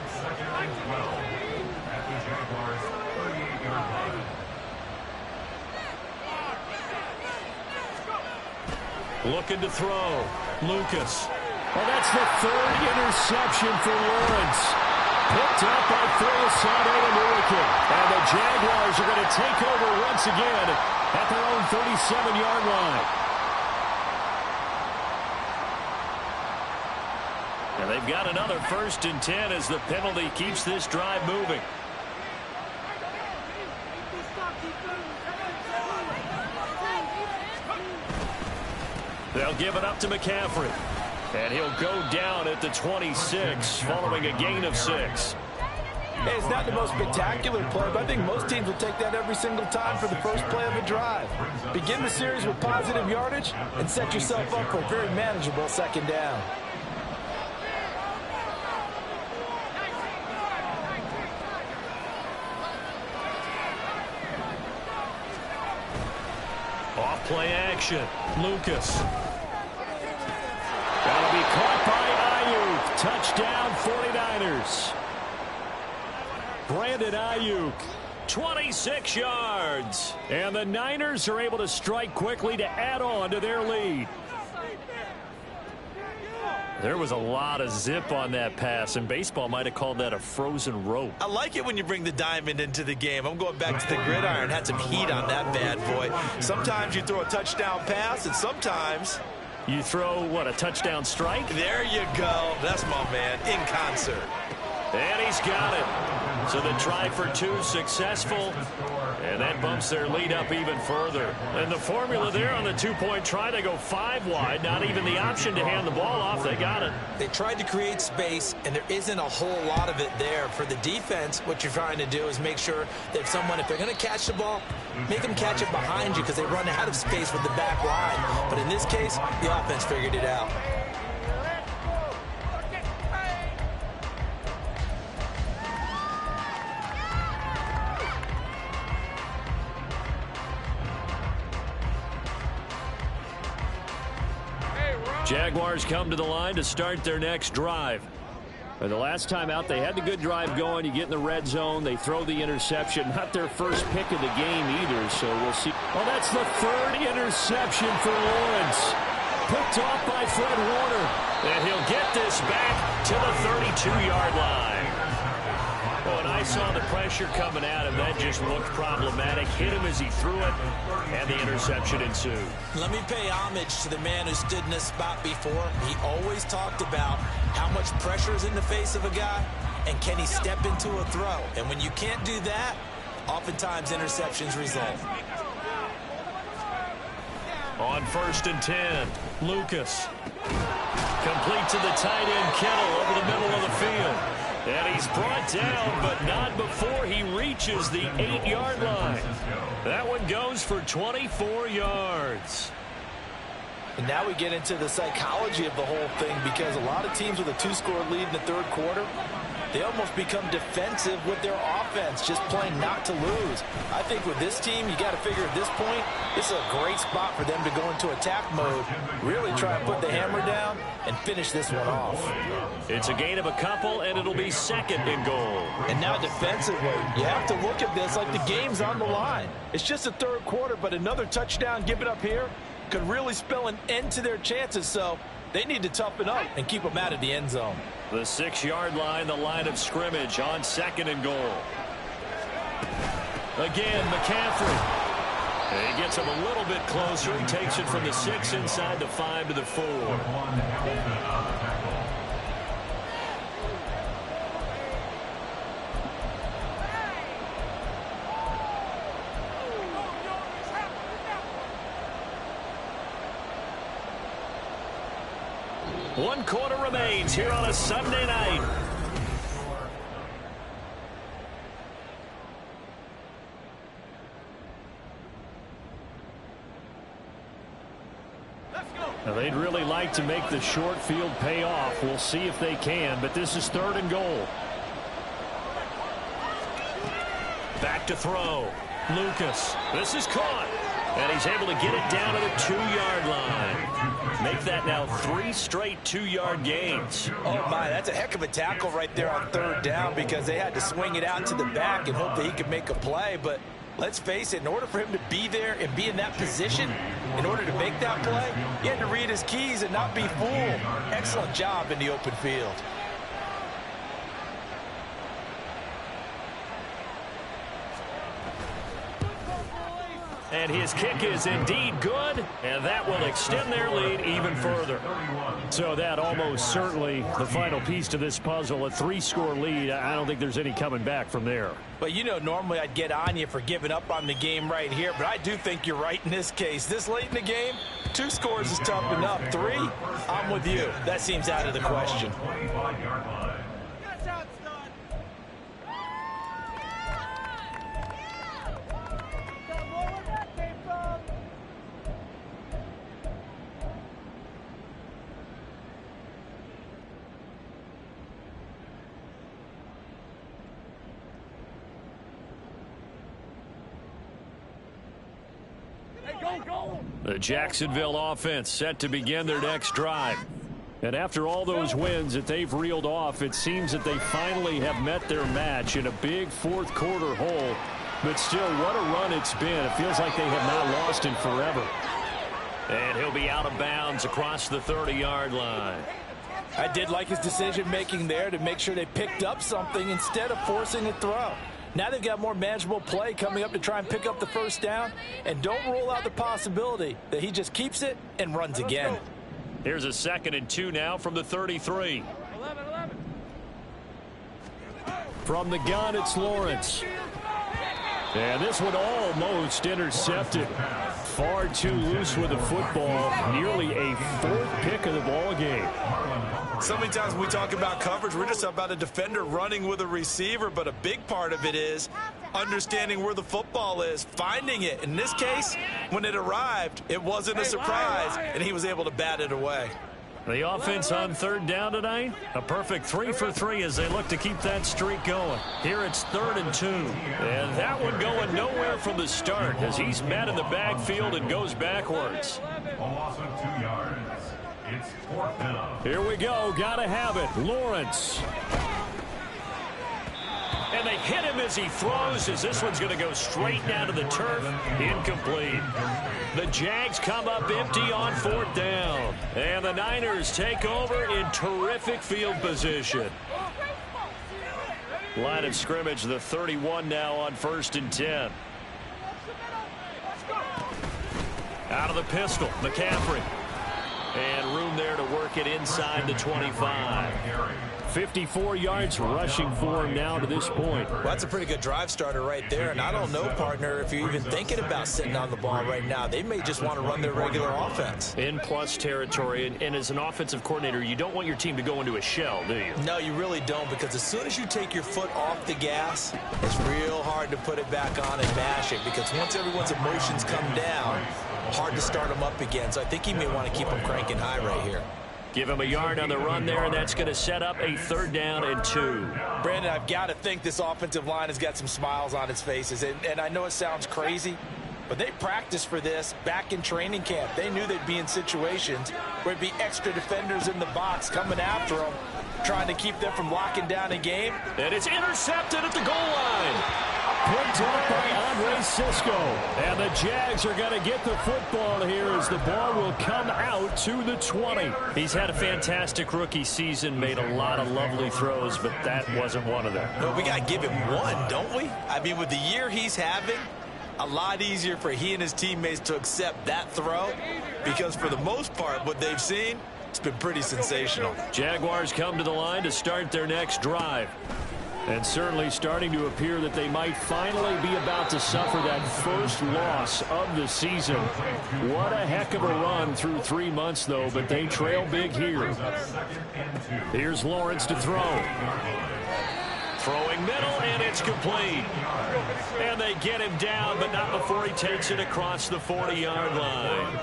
Looking to throw. Lucas. Well, that's the 3rd interception for Lawrence. Picked up by Philosano and Hurricane. And the Jaguars are going to take over once again at their own 37-yard line. And they've got another 1st and 10 as the penalty keeps this drive moving. They'll give it up to McCaffrey. And he'll go down at the 26 following a gain of 6. Hey, it's not the most spectacular play, but I think most teams will take that every single time for the first play of a drive. Begin the series with positive yardage and set yourself up for a very manageable 2nd down. Off play action. Lucas. That'll be caught by Ayuk. Touchdown 49ers. Brandon Ayuk, 26 yards. And the Niners are able to strike quickly to add on to their lead. There was a lot of zip on that pass, and baseball might have called that a frozen rope. I like it when you bring the diamond into the game. I'm going back to the gridiron. Had some heat on that bad boy. Sometimes you throw a touchdown pass, and sometimes you throw, what, a touchdown strike? There you go. That's my man, in concert. And he's got it. So the try for 2 successful. And that bumps their lead up even further. And the formula there on the 2-point try to go 5 wide. Not even the option to hand the ball off. They got it. They tried to create space, and there isn't a whole lot of it there. For the defense, what you're trying to do is make sure that someone, if they're going to catch the ball, make them catch it behind you because they run out of space with the back line. But in this case, the offense figured it out. Jaguars come to the line to start their next drive. And the last time out, they had the good drive going. You get in the red zone. They throw the interception. Not their first pick of the game either, so we'll see. Well, that's the 3rd interception for Lawrence. Picked off by Fred Warner. And he'll get this back to the 32-yard line. Oh, and I saw the pressure coming at him. That just looked problematic. Hit him as he threw it, and the interception ensued. Let me pay homage to the man who stood in this spot before. He always talked about how much pressure is in the face of a guy, and can he step into a throw. And when you can't do that, oftentimes interceptions result. On 1st and 10, Lucas. Complete to the tight end, Kittle, over the middle of the field. And he's brought down, but not before he reaches the 8-yard line. That one goes for 24 yards. And now we get into the psychology of the whole thing, because a lot of teams with a 2-score lead in the third quarter, they almost become defensive with their offense, just playing not to lose. I think with this team, you got to figure at this point, this is a great spot for them to go into attack mode, really try and put the hammer down and finish this one off. It's a gain of a couple, and it'll be second and goal. And now defensively, you have to look at this like the game's on the line. It's just the third quarter, but another touchdown given up here could really spell an end to their chances, so they need to toughen up and keep them out of the end zone. The 6-yard line, the line of scrimmage on second and goal. Again, McCaffrey. He gets him a little bit closer. He takes it from the 6 inside the 5 to the 4. One quarter remains here on a Sunday night. Now, they'd really like to make the short field pay off. We'll see if they can, but this is third and goal. Back to throw. Lucas. This is caught. And he's able to get it down to the 2-yard line. Make that now 3 straight 2-yard gains. Oh, my, that's a heck of a tackle right there on third down, because they had to swing it out to the back and hope that he could make a play. But let's face it, in order for him to be there and be in that position, in order to make that play, he had to read his keys and not be fooled. Excellent job in the open field. And his kick is indeed good, and that will extend their lead even further. So that almost certainly the final piece to this puzzle, a 3-score lead. I don't think there's any coming back from there. But, you know, normally I'd get on you for giving up on the game right here, but I do think you're right in this case. This late in the game, 2 scores is tough enough. 3, I'm with you. That seems out of the question. The Jacksonville offense set to begin their next drive. And after all those wins that they've reeled off, it seems that they finally have met their match in a big fourth quarter hole. But still, what a run it's been. It feels like they have not lost in forever. And he'll be out of bounds across the 30-yard line. I did like his decision-making there to make sure they picked up something instead of forcing a throw. Now they've got more manageable play coming up to try and pick up the first down. And don't rule out the possibility that he just keeps it and runs again. Here's a 2nd and 2 now from the 33. 11. From the gun, it's Lawrence. And this one almost intercepted. Far too loose with the football. Nearly a 4th pick of the ball game. So many times when we talk about coverage, we're just about a defender running with a receiver, but a big part of it is understanding where the football is, finding it. In this case, when it arrived, it wasn't a surprise, and he was able to bat it away. The offense on third down tonight, a perfect 3 for 3 as they look to keep that streak going. Here it's 3rd and 2. And that one going nowhere from the start as he's met in the backfield and goes backwards. A loss of 2 yards. It's 4th down. Here we go. Gotta have it. Lawrence. And they hit him as he throws, as this one's going to go straight down to the turf. Incomplete. The Jags come up empty on 4th down. And the Niners take over in terrific field position. Line of scrimmage, the 31 now on 1st and 10. Out of the pistol, McCaffrey. And room there to work it inside the 25. 54 yards rushing for him now to this point. Well, that's a pretty good drive starter right there. And I don't know, partner, if you're even thinking about sitting on the ball right now. They may just want to run their regular offense. In plus territory, and as an offensive coordinator, you don't want your team to go into a shell, do you? No, you really don't, because as soon as you take your foot off the gas, it's real hard to put it back on and mash it, because once everyone's emotions come down, hard to start them up again. So I think he may want to keep them cranking high right here. Give him a yard on the run there, and that's going to set up a 3rd down and 2. Brandon, I've got to think this offensive line has got some smiles on its faces. And I know it sounds crazy, but they practiced for this back in training camp. They knew they'd be in situations where it'd be extra defenders in the box coming after them, trying to keep them from locking down a game. And it's intercepted at the goal line. Picked up by Andre Cisco. And the Jags are going to get the football here as the ball will come out to the 20. He's had a fantastic rookie season, made a lot of lovely throws, but that wasn't one of them. No, we got to give him one, don't we? I mean, with the year he's having, a lot easier for he and his teammates to accept that throw, because for the most part, what they've seen, it's been pretty sensational. Jaguars come to the line to start their next drive. And certainly starting to appear that they might finally be about to suffer that first loss of the season. What a heck of a run through 3 months, though, but they trail big here. Here's Lawrence to throw. Throwing middle, and it's complete. And they get him down, but not before he takes it across the 40-yard line.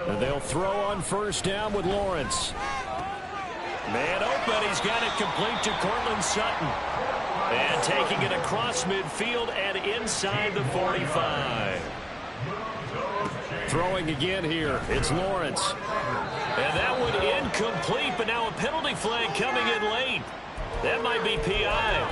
And they'll throw on 1st down with Lawrence. Man open, he's got it complete to Cortland Sutton. And taking it across midfield and inside the 45. Throwing again here, it's Lawrence. And that one incomplete, but now a penalty flag coming in late. That might be PI.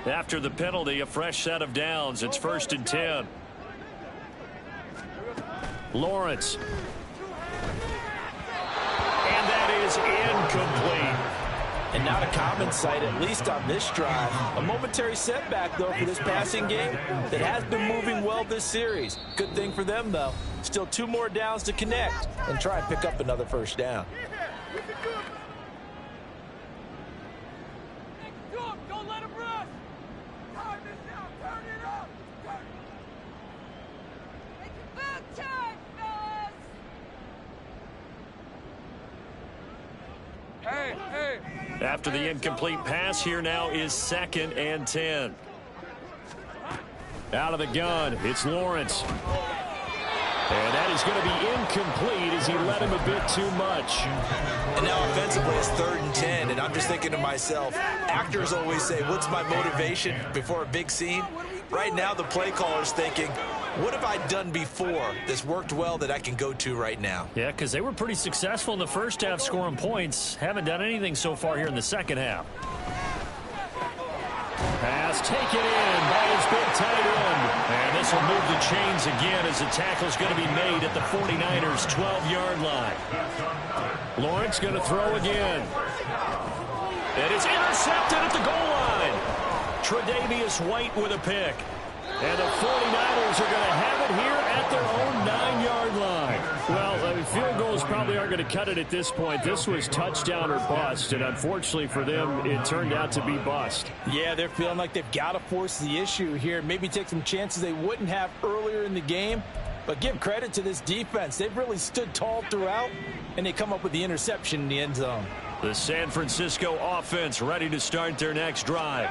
After the penalty, a fresh set of downs. It's 1st and 10. Lawrence. And that is incomplete. And not a common sight, at least on this drive. A momentary setback, though, for this passing game that has been moving well this series. Good thing for them, though. Still 2 more downs to connect and try and pick up another 1st down. Don't let him rush. Time is now. Turn it up. Make it back time, fellas. Hey. After the incomplete pass, here now is 2nd and 10. Out of the gun, it's Lawrence. And that is going to be incomplete as he led him a bit too much. And now offensively it's 3rd and 10, and I'm just thinking to myself, actors always say, what's my motivation before a big scene? Right now the play caller's thinking, what have I done before that's worked well that I can go to right now? Yeah, because they were pretty successful in the first half scoring points. Haven't done anything so far here in the second half. Pass taken in by his big tight end. And this will move the chains again as the tackle's going to be made at the 49ers' 12-yard line. Lawrence going to throw again. And it's intercepted at the goal line. Tre'Davious White with a pick. And the 49ers are going to have it here at their own 9-yard line. Well, field goals probably aren't going to cut it at this point. This was touchdown or bust, and unfortunately for them, it turned out to be bust. Yeah, they're feeling like they've got to force the issue here. Maybe take some chances they wouldn't have earlier in the game. But give credit to this defense. They've really stood tall throughout, and they come up with the interception in the end zone. The San Francisco offense ready to start their next drive.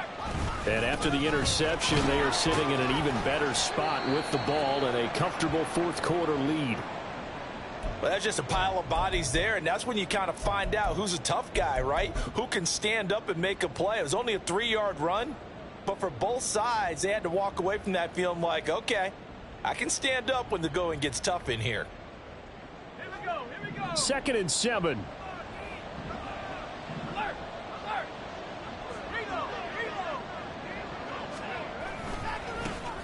And after the interception, they are sitting in an even better spot with the ball and a comfortable 4th quarter lead. Well, that's just a pile of bodies there, and that's when you kind of find out who's a tough guy, right? Who can stand up and make a play. It was only a 3-yard run, but for both sides, they had to walk away from that feeling like, okay, I can stand up when the going gets tough in here. Here we go. 2nd and 7.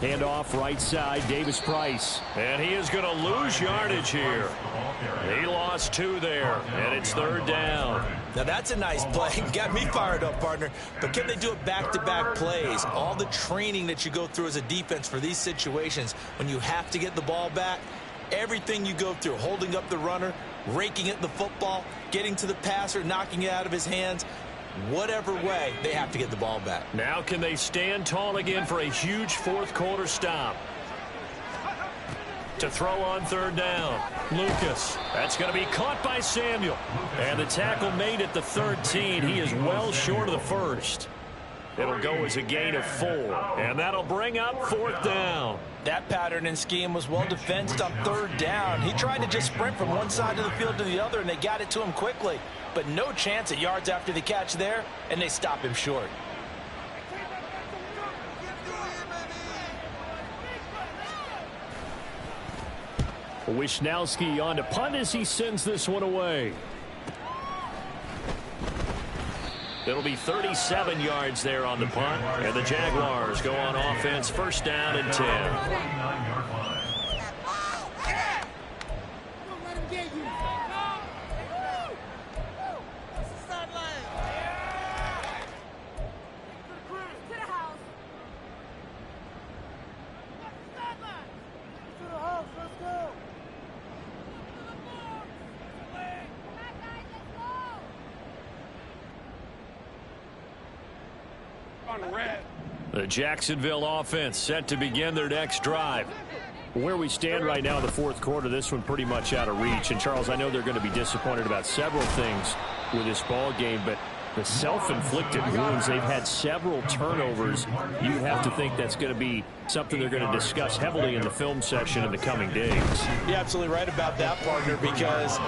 Handoff right side, Davis Price. And he is going to lose yardage here. He lost 2 there, and it's 3rd down. Now that's a nice play. Got me fired up, partner. But can they do it back-to-back plays? All the training that you go through as a defense for these situations, when you have to get the ball back, everything you go through, holding up the runner, raking at the football, getting to the passer, knocking it out of his hands, whatever way, they have to get the ball back. Now can they stand tall again for a huge 4th quarter stop? To throw on 3rd down. Lucas. That's going to be caught by Samuel. And the tackle made at the 13. He is well short of the 1st. It'll go as a gain of 4. And that'll bring up 4th down. That pattern and scheme was well defended on 3rd down. He tried to just sprint from one side of the field to the other, and they got it to him quickly. But no chance at yards after the catch there, and they stop him short. Wisnowski on to punt as he sends this one away. It'll be 37 yards there on the punt, and the Jaguars go on offense, 1st down and 10. The Jacksonville offense set to begin their next drive. Where we stand right now in the 4th quarter, this one pretty much out of reach. And, Charles, I know they're going to be disappointed about several things with this ball game, but the self-inflicted wounds, they've had several turnovers. You have to think that's going to be something they're going to discuss heavily in the film session in the coming days. You're absolutely right about that, partner, because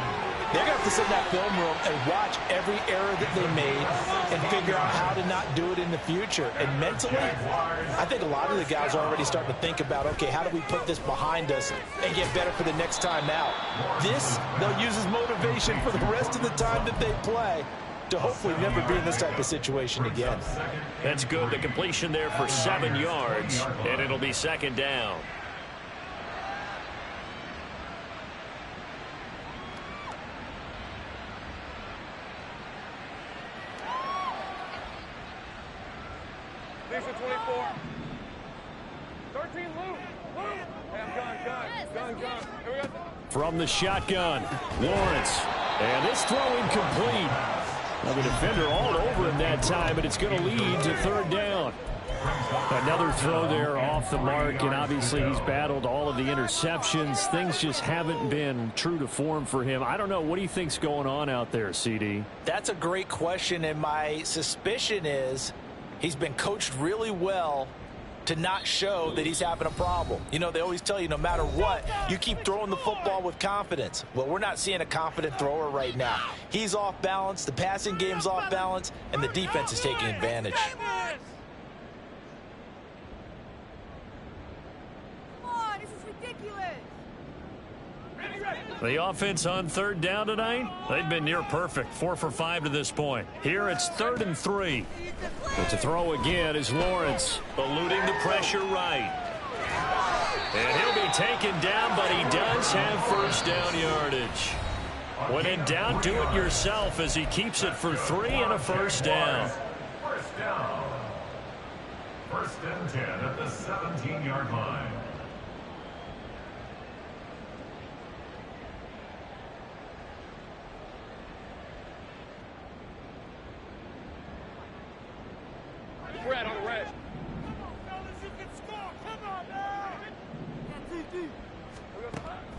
they're going to have to sit in that film room and watch every error that they made and figure out how to not do it in the future. And mentally, I think a lot of the guys are already starting to think about, okay, how do we put this behind us and get better for the next time out? This, they'll use as motivation for the rest of the time that they play to hopefully never be in this type of situation again. That's good. The completion there for 7 yards, and it'll be 2nd down. T221. 13 Luke. Gun. Here we go. From the shotgun, Lawrence. And this throw incomplete. Well, the defender all over him that time, but it's going to lead to 3rd down. Another throw there off the mark, and obviously he's battled all of the interceptions. Things just haven't been true to form for him. I don't know. What do you think's going on out there, CD? That's a great question, and my suspicion is he's been coached really well to not show that he's having a problem. You know, they always tell you no matter what, you keep throwing the football with confidence. Well, we're not seeing a confident thrower right now. He's off balance, the passing game's off balance, and the defense is taking advantage. The offense on 3rd down tonight, they've been near perfect, 4 for 5 to this point. Here it's 3rd and 3. But to throw again is Lawrence, eluding the pressure right. And he'll be taken down, but he does have 1st down yardage. When in doubt, do it yourself as he keeps it for 3 and a 1st down. 1st and 10 at the 17-yard line. Red on the red.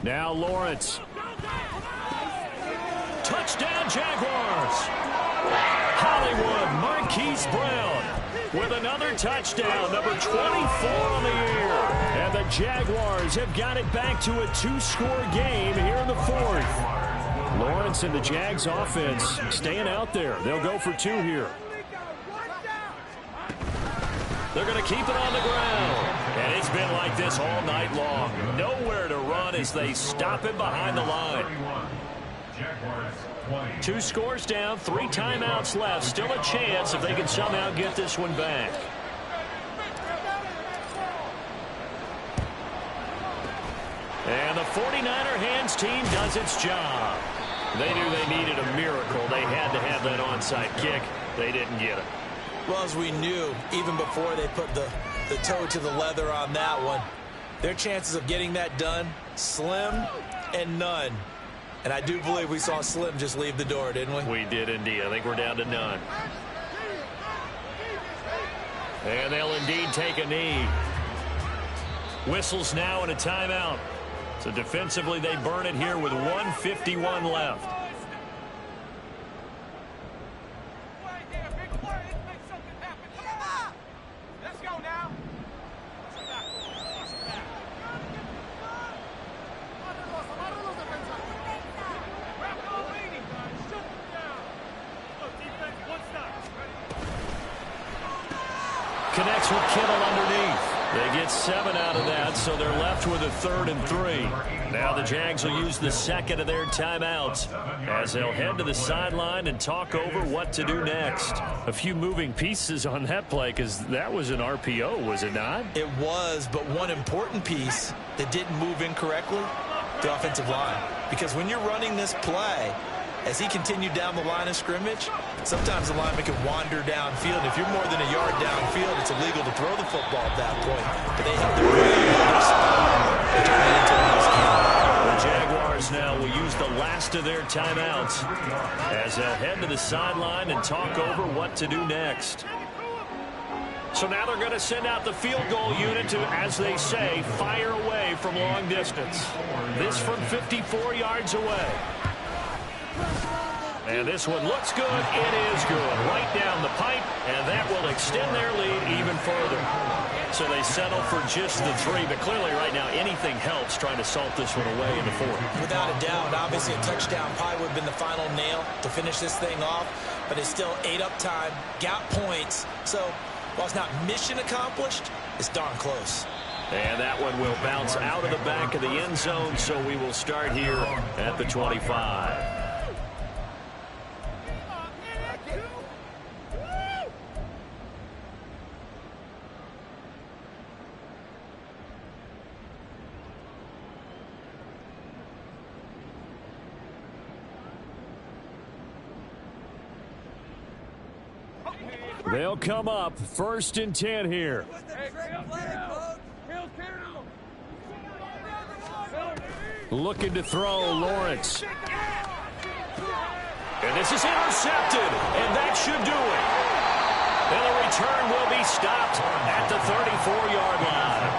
Now Lawrence. Touchdown Jaguars. Hollywood Marquise Brown with another touchdown, number 24 on the year. And the Jaguars have got it back to a 2-score game here in the 4th. Lawrence and the Jags offense staying out there. They'll go for 2 here. They're going to keep it on the ground. And it's been like this all night long. Nowhere to run as they stop him behind the line. 2 scores down, 3 timeouts left. Still a chance if they can somehow get this one back. And the 49er hands team does its job. They knew they needed a miracle. They had to have that onside kick. They didn't get it. Well, as we knew, even before they put the toe to the leather on that one, their chances of getting that done, slim and none. And I do believe we saw Slim just leave the door, didn't we? We did indeed. I think we're down to none. And they'll indeed take a knee. Whistles now and a timeout. So defensively, they burn it here with 1:51 left. Let's go now. Connects with Kittle underneath. They get 7 out of that, so they're left with a 3rd and 3. Now the Jags will use the second of their timeouts as they'll head to the sideline and talk over what to do next. A few moving pieces on that play because that was an RPO, was it not? It was, but one important piece that didn't move incorrectly, the offensive line. Because when you're running this play, as he continued down the line of scrimmage, sometimes the lineman can wander downfield. And if you're more than a yard downfield, it's illegal to throw the football at that point. But they held their spot and turned it into a nice game. The Jaguars now will use the last of their timeouts as they'll head to the sideline and talk over what to do next. So now they're going to send out the field goal unit to, as they say, fire away from long distance. This from 54 yards away. And this one looks good. It is good. Right down the pipe, and that will extend their lead even further. So they settle for just the 3, but clearly right now anything helps trying to salt this one away in the 4th. Without a doubt, obviously a touchdown probably would have been the final nail to finish this thing off, but it's still ate up time, got points. So while it's not mission accomplished, it's darn close. And that one will bounce out of the back of the end zone, so we will start here at the 25. They'll come up 1st and 10 here. Looking to throw, Lawrence. And this is intercepted, and that should do it. And the return will be stopped at the 34-yard line.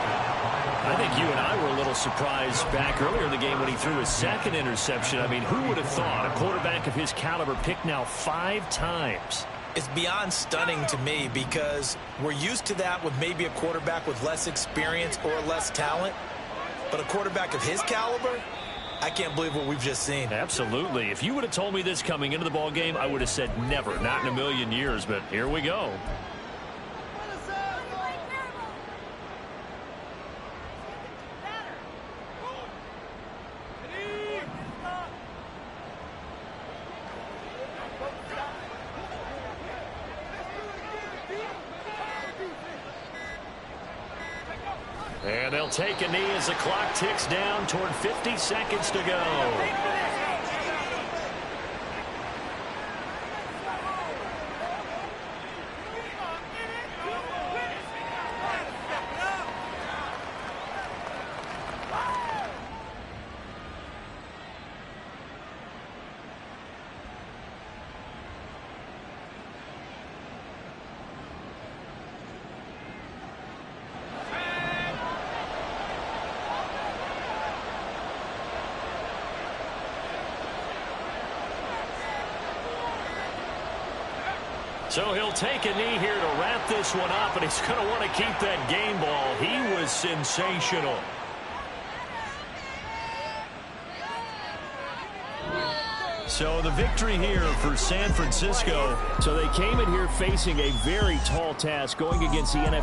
I think you and I were a little surprised back earlier in the game when he threw his 2nd interception. I mean, who would have thought a quarterback of his caliber picked now 5 times? It's beyond stunning to me because we're used to that with maybe a quarterback with less experience or less talent. But a quarterback of his caliber, I can't believe what we've just seen. Absolutely. If you would have told me this coming into the ball game, I would have said never, not in a million years. But here we go. And they'll take a knee as the clock ticks down toward 50 seconds to go. So he'll take a knee here to wrap this one up, and he's going to want to keep that game ball. He was sensational. So the victory here for San Francisco. So they came in here facing a very tall task going against the NFL.